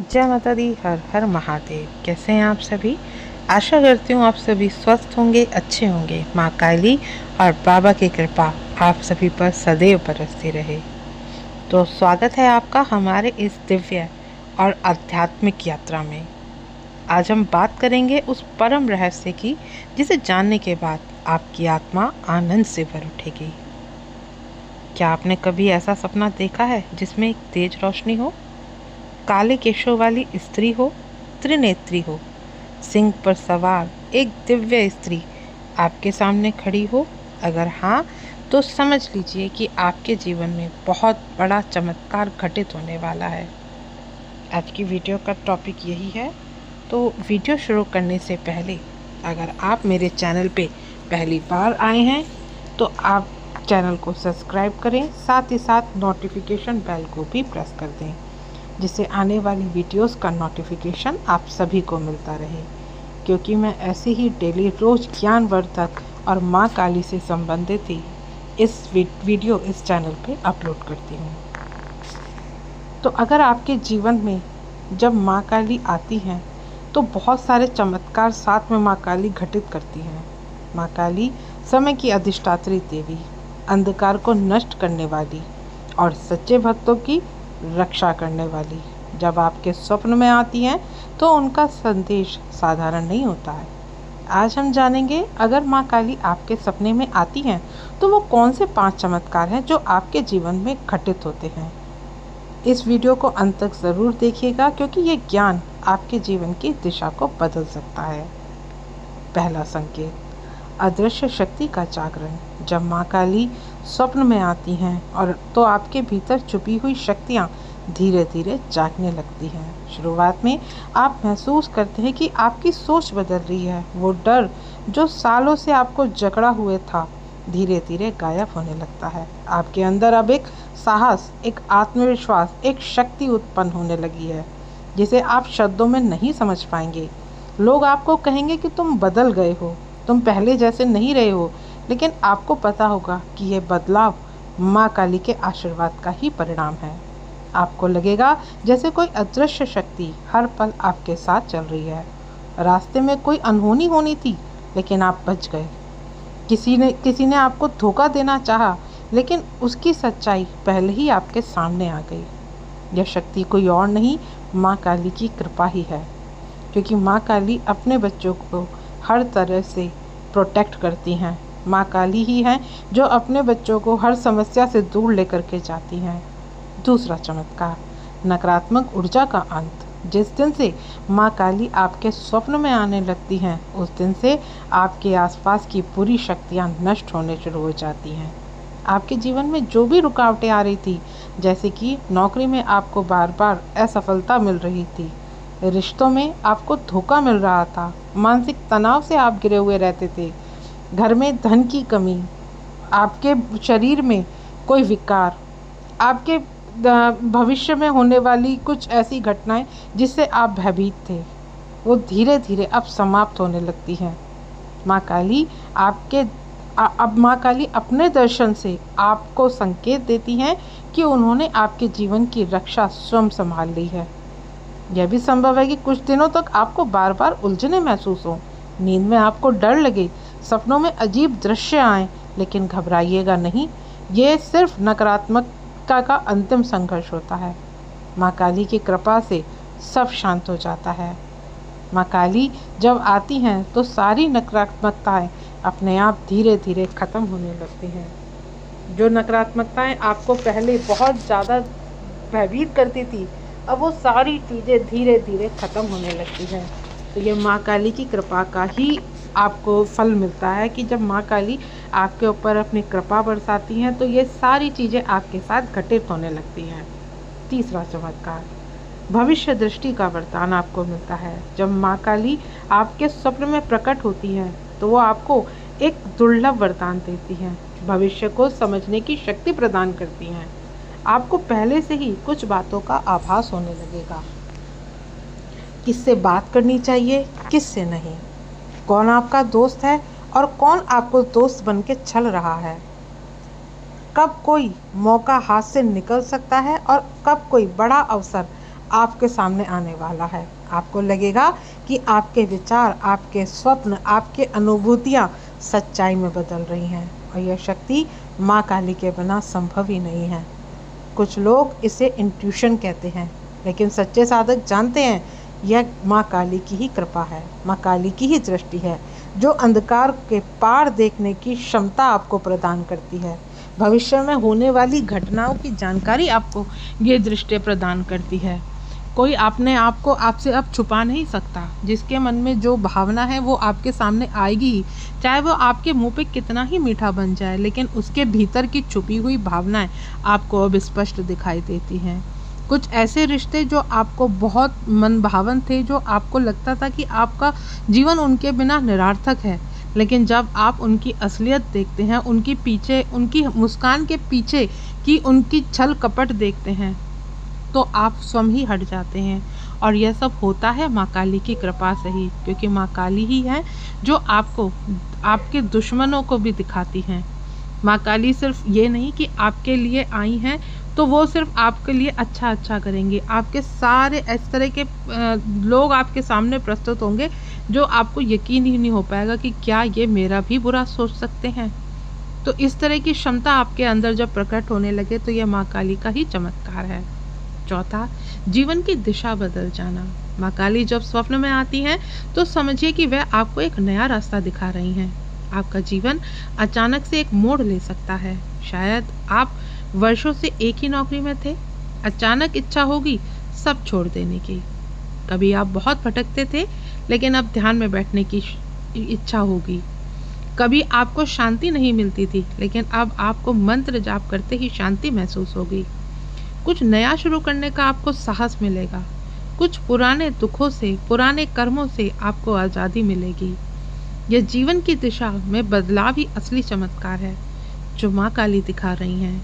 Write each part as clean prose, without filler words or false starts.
जय माता दी। हर हर महादेव। कैसे हैं आप सभी? आशा करती हूँ आप सभी स्वस्थ होंगे, अच्छे होंगे। माँ काली और बाबा की कृपा आप सभी पर सदैव बरसती रहे। तो स्वागत है आपका हमारे इस दिव्य और आध्यात्मिक यात्रा में। आज हम बात करेंगे उस परम रहस्य की जिसे जानने के बाद आपकी आत्मा आनंद से भर उठेगी। क्या आपने कभी ऐसा सपना देखा है जिसमें एक तेज रोशनी हो, काले केशों वाली स्त्री हो, त्रिनेत्री हो, सिंह पर सवार एक दिव्य स्त्री आपके सामने खड़ी हो? अगर हाँ, तो समझ लीजिए कि आपके जीवन में बहुत बड़ा चमत्कार घटित होने वाला है। आज की वीडियो का टॉपिक यही है। तो वीडियो शुरू करने से पहले अगर आप मेरे चैनल पे पहली बार आए हैं तो आप चैनल को सब्सक्राइब करें, साथ ही साथ नोटिफिकेशन बेल को भी प्रेस कर दें, जिससे आने वाली वीडियोस का नोटिफिकेशन आप सभी को मिलता रहे, क्योंकि मैं ऐसे ही डेली रोज़ ज्ञानवर्धक और माँ काली से संबंधित ही वीडियो इस चैनल पे अपलोड करती हूँ। तो अगर आपके जीवन में जब माँ काली आती हैं तो बहुत सारे चमत्कार साथ में माँ काली घटित करती हैं। माँ काली समय की अधिष्ठात्री देवी, अंधकार को नष्ट करने वाली और सच्चे भक्तों की रक्षा करने वाली जब आपके स्वप्न में आती हैं तो उनका संदेश साधारण नहीं होता है। आज हम जानेंगे, अगर माँ काली आपके सपने में आती हैं तो वो कौन से 5 चमत्कार हैं जो आपके जीवन में घटित होते हैं। इस वीडियो को अंत तक ज़रूर देखिएगा, क्योंकि ये ज्ञान आपके जीवन की दिशा को बदल सकता है। पहला संकेत, अदृश्य शक्ति का जागरण। जब माँ काली स्वप्न में आती हैं और तो आपके भीतर छुपी हुई शक्तियाँ धीरे धीरे जागने लगती हैं। शुरुआत में आप महसूस करते हैं कि आपकी सोच बदल रही है। वो डर जो सालों से आपको जकड़ा हुए था धीरे धीरे गायब होने लगता है। आपके अंदर अब एक साहस, एक आत्मविश्वास, एक शक्ति उत्पन्न होने लगी है जिसे आप शब्दों में नहीं समझ पाएंगे। लोग आपको कहेंगे कि तुम बदल गए हो, तुम पहले जैसे नहीं रहे हो, लेकिन आपको पता होगा कि यह बदलाव माँ काली के आशीर्वाद का ही परिणाम है। आपको लगेगा जैसे कोई अदृश्य शक्ति हर पल आपके साथ चल रही है। रास्ते में कोई अनहोनी होनी थी, लेकिन आप बच गए। किसी ने आपको धोखा देना चाहा, लेकिन उसकी सच्चाई पहले ही आपके सामने आ गई। यह शक्ति कोई और नहीं, माँ काली की कृपा ही है, क्योंकि माँ काली अपने बच्चों को हर तरह से प्रोटेक्ट करती हैं। माँ काली ही हैं जो अपने बच्चों को हर समस्या से दूर लेकर के जाती हैं। दूसरा चमत्कार, नकारात्मक ऊर्जा का अंत। जिस दिन से माँ काली आपके स्वप्न में आने लगती हैं, उस दिन से आपके आसपास की पूरी शक्तियाँ नष्ट होने शुरू हो जाती हैं। आपके जीवन में जो भी रुकावटें आ रही थी, जैसे कि नौकरी में आपको बार बार असफलता मिल रही थी, रिश्तों में आपको धोखा मिल रहा था, मानसिक तनाव से आप घिरे हुए रहते थे, घर में धन की कमी, आपके शरीर में कोई विकार, आपके भविष्य में होने वाली कुछ ऐसी घटनाएं जिससे आप भयभीत थे, वो धीरे धीरे अब समाप्त होने लगती हैं। माँ काली अब माँ काली अपने दर्शन से आपको संकेत देती हैं कि उन्होंने आपके जीवन की रक्षा स्वयं संभाल ली है। यह भी संभव है कि कुछ दिनों तक आपको बार बार उलझने महसूस हो, नींद में आपको डर लगे, सपनों में अजीब दृश्य आए, लेकिन घबराइएगा नहीं, ये सिर्फ नकारात्मकता का अंतिम संघर्ष होता है। माँ काली की कृपा से सब शांत हो जाता है। माँ काली जब आती हैं तो सारी नकारात्मकताएं अपने आप धीरे धीरे ख़त्म होने लगती हैं। जो नकारात्मकताएं आपको पहले बहुत ज़्यादा भयभीत करती थी, अब वो सारी चीज़ें धीरे धीरे ख़त्म होने लगती हैं। तो ये माँ काली की कृपा का ही आपको फल मिलता है कि जब माँ काली आपके ऊपर अपनी कृपा बरसाती हैं तो ये सारी चीज़ें आपके साथ घटित होने लगती हैं। तीसरा चमत्कार, भविष्य दृष्टि का वरदान आपको मिलता है। जब माँ काली आपके स्वप्न में प्रकट होती हैं तो वो आपको एक दुर्लभ वरदान देती हैं, भविष्य को समझने की शक्ति प्रदान करती हैं। आपको पहले से ही कुछ बातों का आभास होने लगेगा, किससे बात करनी चाहिए, किससे नहीं, कौन आपका दोस्त है और कौन आपको दोस्त बन के छल रहा है, कब कोई मौका हाथ से निकल सकता है और कब कोई बड़ा अवसर आपके सामने आने वाला है। आपको लगेगा कि आपके विचार, आपके स्वप्न, आपके अनुभूतियाँ सच्चाई में बदल रही हैं और यह शक्ति माँ काली के बिना संभव ही नहीं है। कुछ लोग इसे इंट्यूशन कहते हैं, लेकिन सच्चे साधक जानते हैं यह माँ काली की ही कृपा है, माँ काली की ही दृष्टि है जो अंधकार के पार देखने की क्षमता आपको प्रदान करती है। भविष्य में होने वाली घटनाओं की जानकारी आपको ये दृष्टि प्रदान करती है। कोई अपने आप को आपसे अब छुपा नहीं सकता। जिसके मन में जो भावना है वो आपके सामने आएगी ही, चाहे वो आपके मुंह पे कितना ही मीठा बन जाए, लेकिन उसके भीतर की छुपी हुई भावनाएं आपको अब स्पष्ट दिखाई देती हैं। कुछ ऐसे रिश्ते जो आपको बहुत मनभावन थे, जो आपको लगता था कि आपका जीवन उनके बिना निरर्थक है, लेकिन जब आप उनकी असलियत देखते हैं, उनकी पीछे, उनकी मुस्कान के पीछे की उनकी छल कपट देखते हैं, तो आप स्वयं ही हट जाते हैं। और यह सब होता है माँ काली की कृपा से ही, क्योंकि माँ काली ही है जो आपको आपके दुश्मनों को भी दिखाती हैं। माँ काली सिर्फ ये नहीं कि आपके लिए आई हैं तो वो सिर्फ आपके लिए अच्छा अच्छा करेंगे। आपके सारे इस तरह के लोग आपके सामने प्रस्तुत होंगे जो आपको यकीन ही नहीं हो पाएगा कि क्या ये मेरा भी बुरा सोच सकते हैं। तो इस तरह की क्षमता आपके अंदर जब प्रकट होने लगे तो यह माँ काली का ही चमत्कार है। चौथा, जीवन की दिशा बदल जाना। माँ काली जब स्वप्न में आती हैं तो समझिए कि वह आपको एक नया रास्ता दिखा रही हैं। आपका जीवन अचानक से एक मोड़ ले सकता है। शायद आप वर्षों से एक ही नौकरी में थे, अचानक इच्छा होगी सब छोड़ देने की। कभी आप बहुत भटकते थे, लेकिन अब ध्यान में बैठने की इच्छा होगी। कभी आपको शांति नहीं मिलती थी, लेकिन अब आपको मंत्र जाप करते ही शांति महसूस होगी। कुछ नया शुरू करने का आपको साहस मिलेगा। कुछ पुराने दुखों से, पुराने कर्मों से आपको आज़ादी मिलेगी। यह जीवन की दिशा में बदलाव ही असली चमत्कार है जो माँ काली दिखा रही हैं।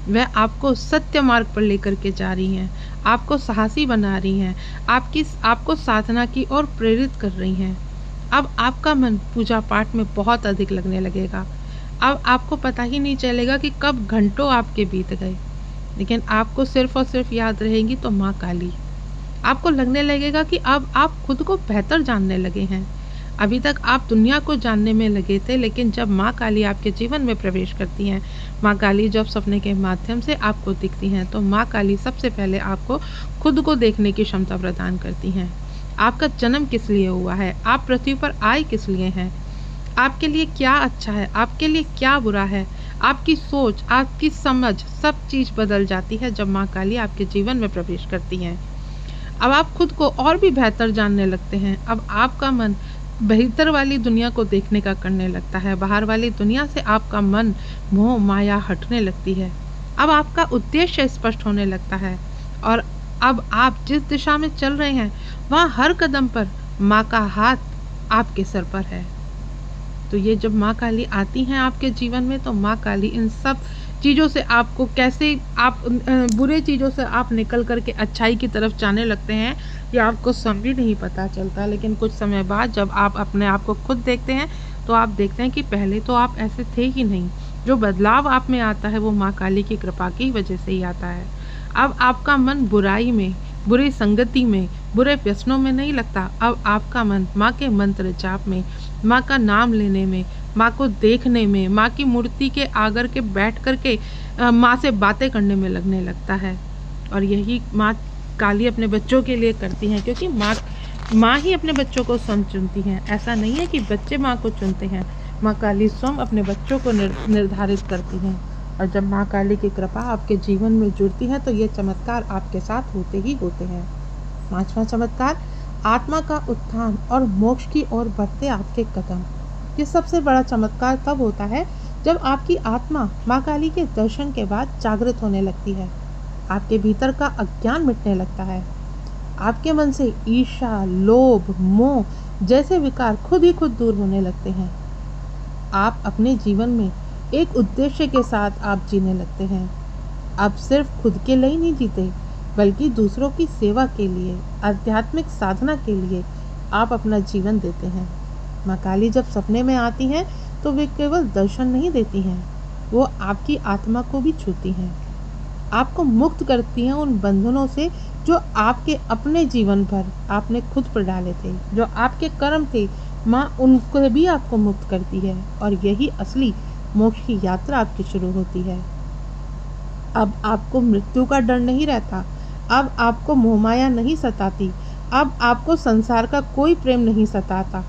वह आपको सत्य मार्ग पर लेकर के जा रही हैं, आपको साहसी बना रही हैं, आपको साधना की ओर प्रेरित कर रही हैं। अब आपका मन पूजा पाठ में बहुत अधिक लगने लगेगा। अब आपको पता ही नहीं चलेगा कि कब घंटों आपके बीत गए, लेकिन आपको सिर्फ और सिर्फ याद रहेगी तो माँ काली। आपको लगने लगेगा कि अब आप खुद को बेहतर जानने लगे हैं। अभी तक आप दुनिया को जानने में लगे थे, लेकिन जब माँ काली आपके जीवन में प्रवेश करती हैं, माँ काली जब सपने के माध्यम से आपको दिखती हैं, तो माँ काली सबसे पहले आपको खुद को देखने की क्षमता प्रदान करती हैं। आपका जन्म किस लिए हुआ है, आप पृथ्वी पर आए किस लिए हैं, आपके लिए क्या अच्छा है, आपके लिए क्या बुरा है, आपकी सोच, आपकी समझ, सब चीज़ बदल जाती है जब माँ काली आपके जीवन में प्रवेश करती हैं। अब आप खुद को और भी बेहतर जानने लगते हैं। अब आपका मन बेहतर वाली दुनिया को देखने का करने लगता है। बाहर वाली दुनिया से आपका मन, मोह माया हटने लगती है। अब आपका उद्देश्य स्पष्ट होने लगता है और अब आप जिस दिशा में चल रहे हैं वहाँ हर कदम पर माँ का हाथ आपके सर पर है। तो ये जब माँ काली आती हैं आपके जीवन में, तो माँ काली इन सब चीज़ों से आपको कैसे, आप बुरे चीज़ों से आप निकल करके अच्छाई की तरफ जाने लगते हैं, ये आपको स्वयं भी नहीं पता चलता। लेकिन कुछ समय बाद जब आप अपने आप को खुद देखते हैं तो आप देखते हैं कि पहले तो आप ऐसे थे ही नहीं। जो बदलाव आप में आता है वो माँ काली की कृपा की वजह से ही आता है। अब आपका मन बुराई में, बुरी संगति में, बुरे व्यसनों में नहीं लगता। अब आपका मन माँ के मंत्र जाप में, माँ का नाम लेने में, माँ को देखने में, माँ की मूर्ति के आकर के बैठ करके माँ से बातें करने में लगने लगता है। और यही माँ काली अपने बच्चों के लिए करती हैं, क्योंकि माँ ही अपने बच्चों को स्वयं चुनती हैं। ऐसा नहीं है कि बच्चे माँ को चुनते हैं, माँ काली स्वयं अपने बच्चों को निर्धारित करती हैं। और जब माँ काली की कृपा आपके जीवन में जुड़ती है तो ये चमत्कार आपके साथ होते ही होते हैं। 5वां चमत्कार, आत्मा का उत्थान और मोक्ष की ओर बढ़ते आपके कदम। ये सबसे बड़ा चमत्कार तब होता है जब आपकी आत्मा माँ काली के दर्शन के बाद जागृत होने लगती है। आपके भीतर का अज्ञान मिटने लगता है। आपके मन से ईर्ष्या, लोभ, मोह जैसे विकार खुद ही खुद दूर होने लगते हैं। आप अपने जीवन में एक उद्देश्य के साथ आप जीने लगते हैं। अब सिर्फ खुद के लिए नहीं जीते, बल्कि दूसरों की सेवा के लिए, आध्यात्मिक साधना के लिए आप अपना जीवन देते हैं। माँ काली जब सपने में आती हैं तो वे केवल दर्शन नहीं देती हैं, वो आपकी आत्मा को भी छूती हैं, आपको मुक्त करती हैं उन बंधनों से जो आपके अपने जीवन पर आपने खुद पर डाले थे, जो आपके कर्म थे, माँ उनको भी आपको मुक्त करती है और यही असली मोक्ष की यात्रा आपकी शुरू होती है। अब आपको मृत्यु का डर नहीं रहता, अब आपको मोहमाया नहीं सताती, अब आपको संसार का कोई प्रेम नहीं सताता।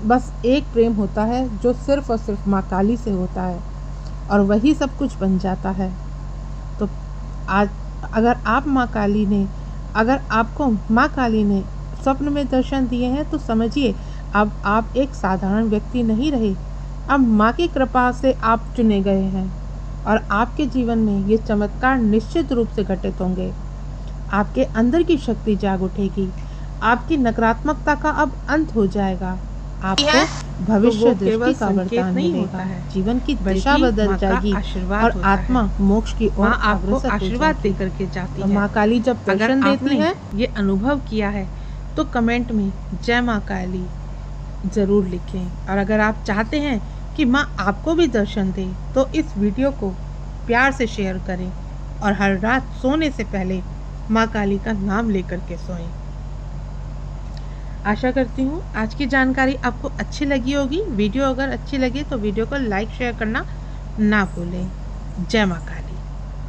बस एक प्रेम होता है जो सिर्फ और सिर्फ माँ काली से होता है और वही सब कुछ बन जाता है। तो आज अगर आपको माँ काली ने स्वप्न में दर्शन दिए हैं तो समझिए अब आप एक साधारण व्यक्ति नहीं रहे, अब माँ की कृपा से आप चुने गए हैं और आपके जीवन में ये चमत्कार निश्चित रूप से घटित होंगे। आपके अंदर की शक्ति जाग उठेगी, आपकी नकारात्मकता का अब अंत हो जाएगा, आपको भविष्य दृष्टि का वरदान मिलेगा, जीवन की दिशा बदल जाएगी और आत्मा मोक्ष की ओर आपको आशीर्वाद देकर के जाती है। माँ काली जब दर्शन देती है, ये अनुभव किया है तो कमेंट में जय माँ काली ज़रूर लिखें। और अगर आप चाहते हैं कि माँ आपको भी दर्शन दे तो इस वीडियो को प्यार से शेयर करें और हर रात सोने से पहले माँ काली का नाम लेकर के सोएं। आशा करती हूँ आज की जानकारी आपको अच्छी लगी होगी। वीडियो अगर अच्छी लगी तो वीडियो को लाइक शेयर करना ना भूलें। जय माँ काली।